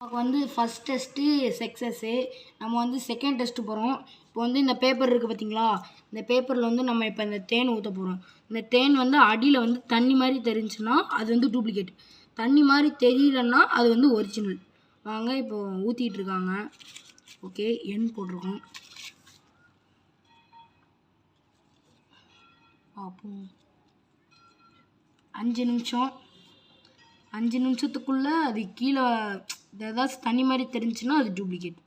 நமக்கு வந்து first test success. நம்ம வந்து செகண்ட் டெஸ்ட்டு போகிறோம். இப்போ வந்து இந்த பேப்பர் இருக்குது பார்த்தீங்களா, இந்த பேப்பரில் வந்து நம்ம இப்போ இந்த தேன் ஊற்ற போகிறோம். இந்த தேன் வந்து அடியில் வந்து தண்ணி மாதிரி தெரிஞ்சுன்னா அது வந்து டூப்ளிகேட், தண்ணி மாதிரி தெரியலன்னா அது வந்து ஒரிஜினல். வாங்க இப்போ ஊற்றிட்டு இருக்காங்க. ஓகே, எண் போட்டிருக்கோம். பார்ப்போம். 5 நிமிஷத்துக்குள்ளே அது கீழே ஏதாச்சும் தண்ணி மாதிரி தெரிஞ்சுன்னா அது டூப்ளிகேட்.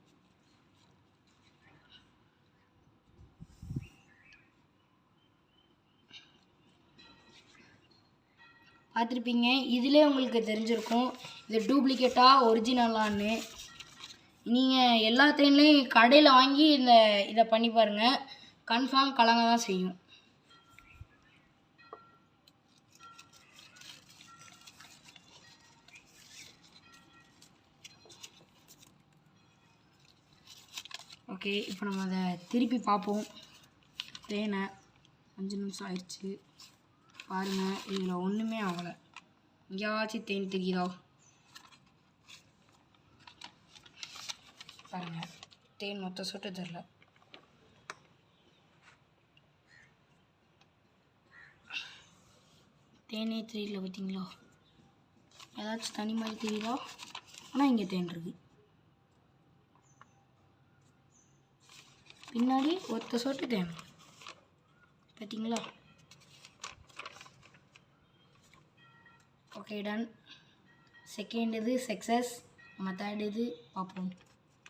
பார்த்துருப்பீங்க, இதிலே உங்களுக்கு தெரிஞ்சிருக்கும் இது டூப்ளிகேட்டா ஒரிஜினலான்னு. நீங்கள் எல்லா தேன்லேயும் கடையில் வாங்கி இதை பண்ணி பாருங்கள், கன்ஃபார்ம் கலங்க தான் செய்யும். ஓகே, இப்போ நம்ம அதை திருப்பி பார்ப்போம். தேனை 5 நிமிஷம் ஆயிடுச்சு. பாருங்கள், இதில் ஒன்றுமே ஆகலை. எங்கேயாச்சும் தேன் தெரியுதா? பாருங்கள், தேன் மொத்த சொட்டு தெரில. தேனே தெரியல பார்த்தீங்களா? ஏதாச்சும் தனி மாதிரி தெரியுதா? ஆனால் இங்கே தேன் இருக்குது. பின்னாடி ஒத்த சொட்டு தேன் பார்த்தீங்களா? Okay, done. செகண்ட் இது சக்ஸஸ். நம்ம தேர்ட் இது பார்ப்போம்.